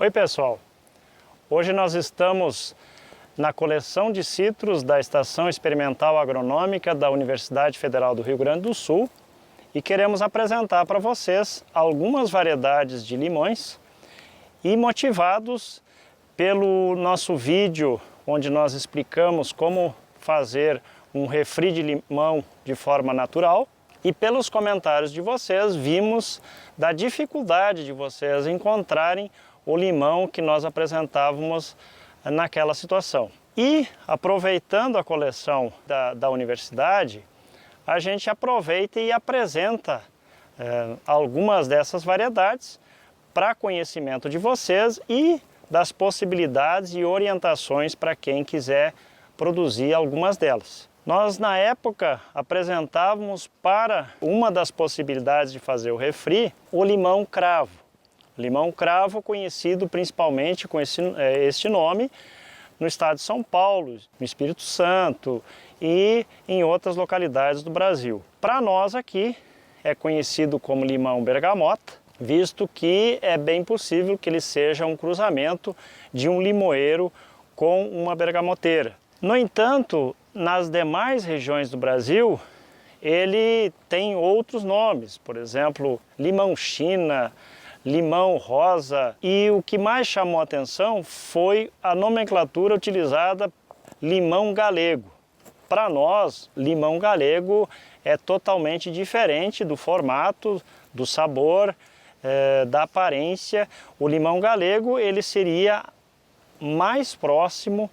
Oi pessoal, hoje nós estamos na coleção de citros da Estação Experimental Agronômica da Universidade Federal do Rio Grande do Sul e queremos apresentar para vocês algumas variedades de limões e motivados pelo nosso vídeo onde nós explicamos como fazer um refri de limão de forma natural. E pelos comentários de vocês, vimos da dificuldade de vocês encontrarem o limão que nós apresentávamos naquela situação. E, aproveitando a coleção da universidade, a gente aproveita e apresenta algumas dessas variedades para conhecimento de vocês e das possibilidades e orientações para quem quiser produzir algumas delas. Nós, na época, apresentávamos para uma das possibilidades de fazer o refri, o limão cravo. Limão cravo conhecido principalmente com este nome no estado de São Paulo, no Espírito Santo e em outras localidades do Brasil. Para nós aqui é conhecido como limão bergamota, visto que é bem possível que ele seja um cruzamento de um limoeiro com uma bergamoteira. No entanto, nas demais regiões do Brasil, ele tem outros nomes, por exemplo, limão China, limão rosa, e o que mais chamou a atenção foi a nomenclatura utilizada limão galego. Para nós, limão galego é totalmente diferente do formato, do sabor, da aparência. O limão galego ele seria mais próximo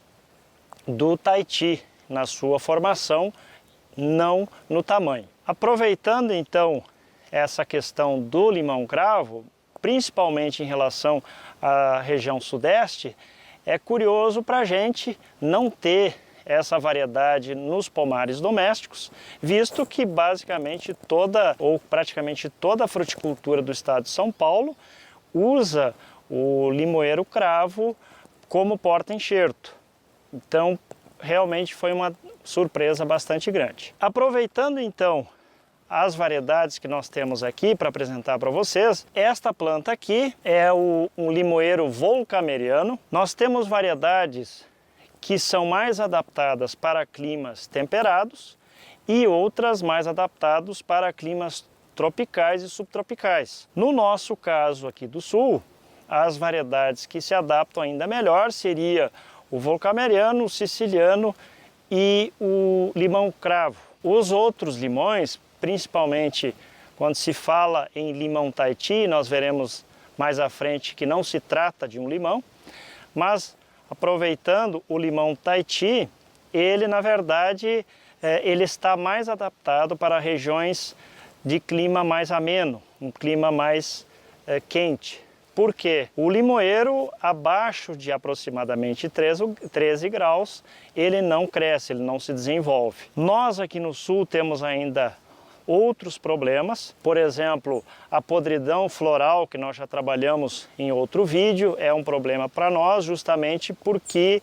do Tahiti na sua formação, não no tamanho. Aproveitando então essa questão do limão cravo, principalmente em relação à região sudeste, é curioso para a gente não ter essa variedade nos pomares domésticos, visto que basicamente toda ou praticamente toda a fruticultura do estado de São Paulo usa o limoeiro cravo como porta-enxerto. Então, realmente foi uma surpresa bastante grande. Aproveitando então as variedades que nós temos aqui para apresentar para vocês, esta planta aqui é um limoeiro volcameriano. Nós temos variedades que são mais adaptadas para climas temperados e outras mais adaptadas para climas tropicais e subtropicais. No nosso caso aqui do sul, as variedades que se adaptam ainda melhor seria o volcameriano, o siciliano e o limão cravo. Os outros limões, principalmente quando se fala em limão Tahiti, nós veremos mais à frente que não se trata de um limão, mas aproveitando o limão Tahiti, ele na verdade ele está mais adaptado para regiões de clima mais ameno, um clima mais quente. Por quê? O limoeiro abaixo de aproximadamente 13 graus, ele não cresce, ele não se desenvolve. Nós aqui no sul temos ainda outros problemas, por exemplo, a podridão floral, que nós já trabalhamos em outro vídeo, é um problema para nós justamente porque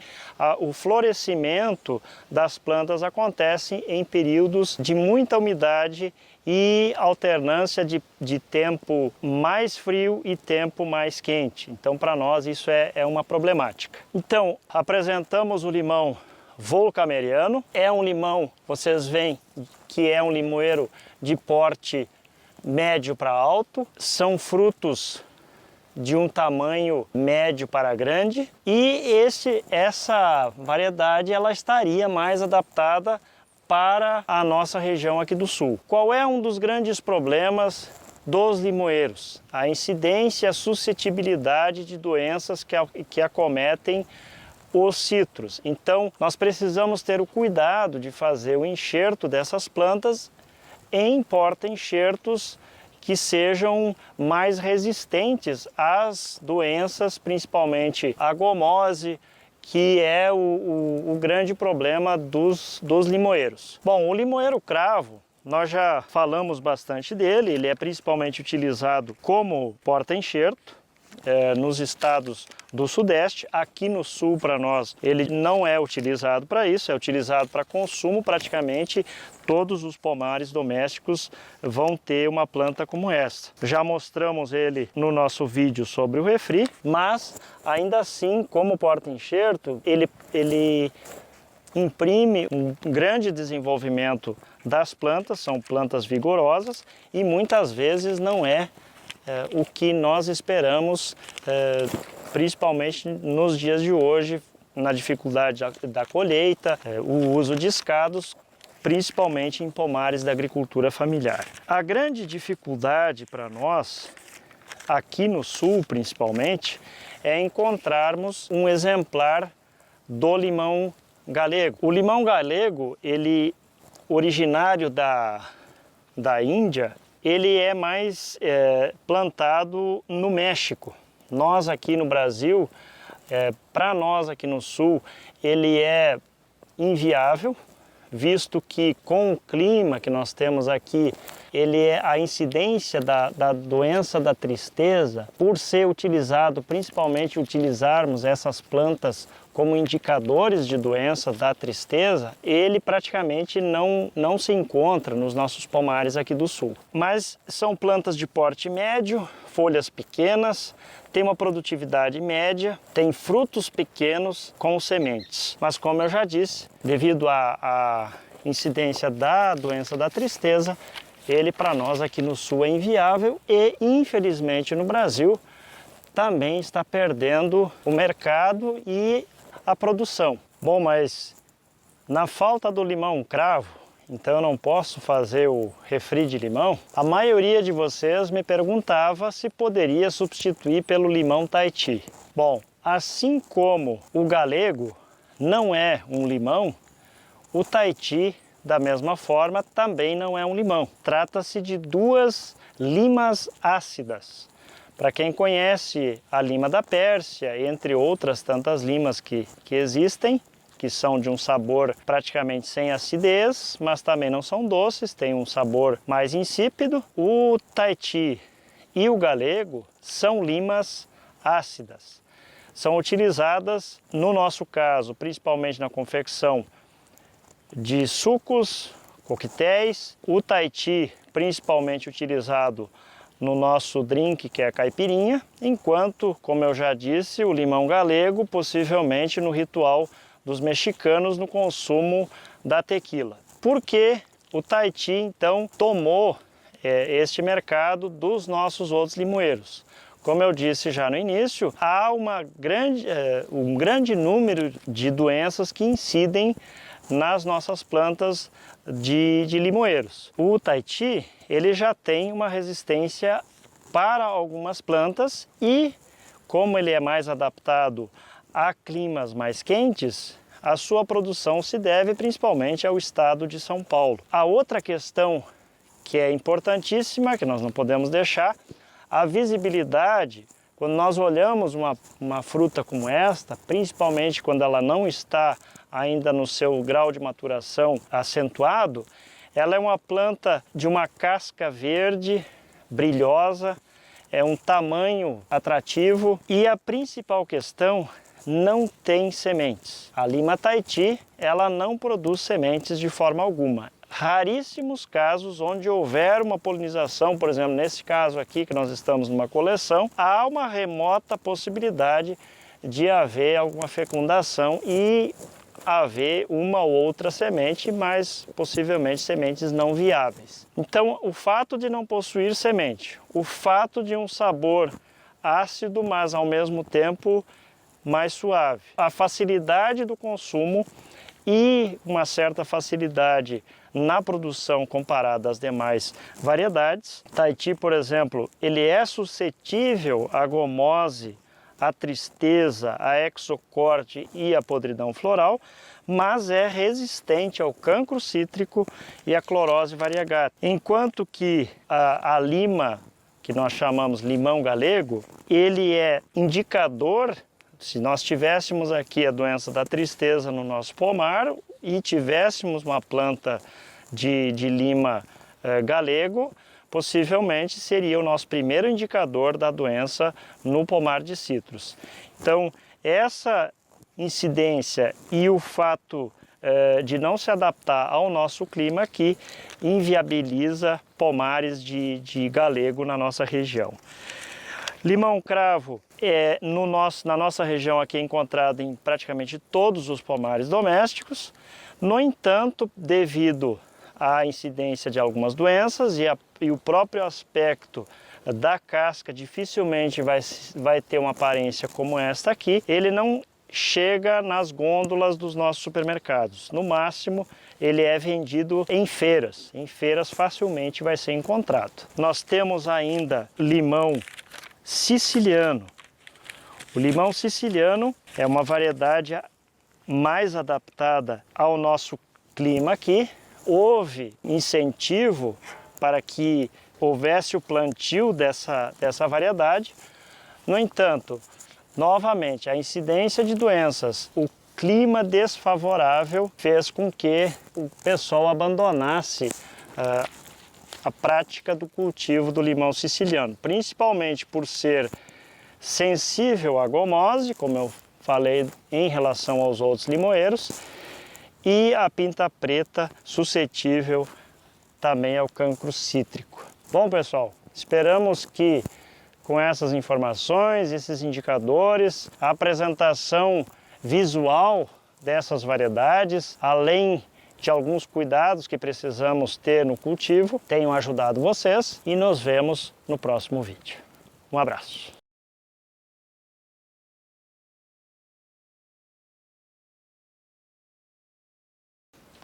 o florescimento das plantas acontece em períodos de muita umidade e alternância de tempo mais frio e tempo mais quente. Então, para nós, isso é uma problemática. Então, apresentamos o limão volcameriano. É um limão, vocês veem que é um limoeiro de porte médio para alto. São frutos de um tamanho médio para grande. E essa variedade ela estaria mais adaptada para a nossa região aqui do sul. Qual é um dos grandes problemas dos limoeiros? A incidência e a suscetibilidade de doenças que acometem os citros. Então, nós precisamos ter o cuidado de fazer o enxerto dessas plantas em porta-enxertos que sejam mais resistentes às doenças, principalmente a gomose, que é o grande problema dos limoeiros. Bom, o limoeiro cravo, nós já falamos bastante dele, ele é principalmente utilizado como porta-enxerto nos estados do Sudeste. Aqui no Sul, para nós, ele não é utilizado para isso, é utilizado para consumo. Praticamente todos os pomares domésticos vão ter uma planta como essa. Já mostramos ele no nosso vídeo sobre o refri, mas ainda assim, como porta-enxerto, ele imprime um grande desenvolvimento das plantas, são plantas vigorosas e muitas vezes não é o que nós esperamos, principalmente nos dias de hoje, na dificuldade da colheita, o uso de escados, principalmente em pomares da agricultura familiar. A grande dificuldade para nós, aqui no Sul principalmente, é encontrarmos um exemplar do limão galego. O limão galego, ele originário da Índia, ele é mais plantado no México. Nós aqui no Brasil, para nós aqui no Sul, ele é inviável, visto que com o clima que nós temos aqui, a incidência da doença da tristeza, por ser utilizado, principalmente utilizarmos essas plantas como indicadores de doença da tristeza, ele praticamente não se encontra nos nossos pomares aqui do Sul. Mas são plantas de porte médio, folhas pequenas, tem uma produtividade média, tem frutos pequenos com sementes. Mas como eu já disse, devido à incidência da doença da tristeza, ele para nós aqui no Sul é inviável e infelizmente no Brasil também está perdendo o mercado e a produção. Bom, mas na falta do limão cravo, então eu não posso fazer o refri de limão. A maioria de vocês me perguntava se poderia substituir pelo limão Tahiti. Bom, assim como o galego não é um limão, o Tahiti, da mesma forma, também não é um limão. Trata-se de duas limas ácidas. Para quem conhece a lima da Pérsia, entre outras tantas limas que existem, que são de um sabor praticamente sem acidez, mas também não são doces, tem um sabor mais insípido. O Tahiti e o galego são limas ácidas. São utilizadas, no nosso caso, principalmente na confecção de sucos, coquetéis. O Tahiti, principalmente utilizado no nosso drink, que é a caipirinha, enquanto, como eu já disse, o limão galego, possivelmente no ritual dos mexicanos no consumo da tequila. Por que o Tahiti, então, tomou este mercado dos nossos outros limoeiros? Como eu disse já no início, há um grande número de doenças que incidem nas nossas plantas de limoeiros. O Tahiti, ele já tem uma resistência para algumas plantas e, como ele é mais adaptado a climas mais quentes, a sua produção se deve principalmente ao estado de São Paulo. A outra questão que é importantíssima, que nós não podemos deixar, a visibilidade. Quando nós olhamos uma fruta como esta, principalmente quando ela não está ainda no seu grau de maturação acentuado, ela é uma planta de uma casca verde, brilhosa, é um tamanho atrativo e a principal questão, não tem sementes. A lima Tahiti, ela não produz sementes de forma alguma. Raríssimos casos onde houver uma polinização, por exemplo, nesse caso aqui que nós estamos numa coleção, há uma remota possibilidade de haver alguma fecundação e haver uma ou outra semente, mas possivelmente sementes não viáveis. Então, o fato de não possuir semente, o fato de um sabor ácido, mas ao mesmo tempo mais suave, a facilidade do consumo e uma certa facilidade na produção comparada às demais variedades. Tahiti, por exemplo, ele é suscetível à gomose, à tristeza, à exocorte e à podridão floral, mas é resistente ao cancro cítrico e à clorose variegata. Enquanto que a lima, que nós chamamos limão galego, ele é indicador. Se nós tivéssemos aqui a doença da tristeza no nosso pomar e tivéssemos uma planta de lima galego, possivelmente seria o nosso primeiro indicador da doença no pomar de citros. Então, essa incidência e o fato de não se adaptar ao nosso clima aqui inviabiliza pomares de galego na nossa região. Limão-cravo na nossa região aqui é encontrado em praticamente todos os pomares domésticos. No entanto, devido à incidência de algumas doenças e o próprio aspecto da casca dificilmente vai ter uma aparência como esta aqui, ele não chega nas gôndolas dos nossos supermercados. No máximo, ele é vendido em feiras. Em feiras facilmente vai ser encontrado. Nós temos ainda limão siciliano. O limão siciliano é uma variedade mais adaptada ao nosso clima aqui. Houve incentivo para que houvesse o plantio dessa variedade. No entanto, novamente, a incidência de doenças, o clima desfavorável fez com que o pessoal abandonasse a prática do cultivo do limão siciliano, principalmente por ser sensível à gomose, como eu falei em relação aos outros limoeiros, e a pinta preta suscetível também ao cancro cítrico. Bom, pessoal, esperamos que com essas informações, esses indicadores, a apresentação visual dessas variedades, além de alguns cuidados que precisamos ter no cultivo, tenham ajudado vocês e nos vemos no próximo vídeo. Um abraço!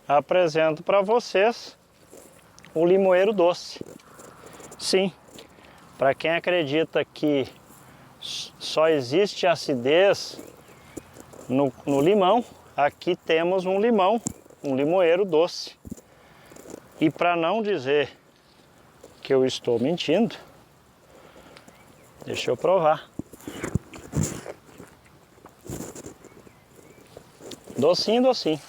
Apresento para vocês o limoeiro doce. Sim, para quem acredita que só existe acidez no limão, aqui temos um limão, um limoeiro doce. E para não dizer que eu estou mentindo, deixa eu provar. Docinho, docinho.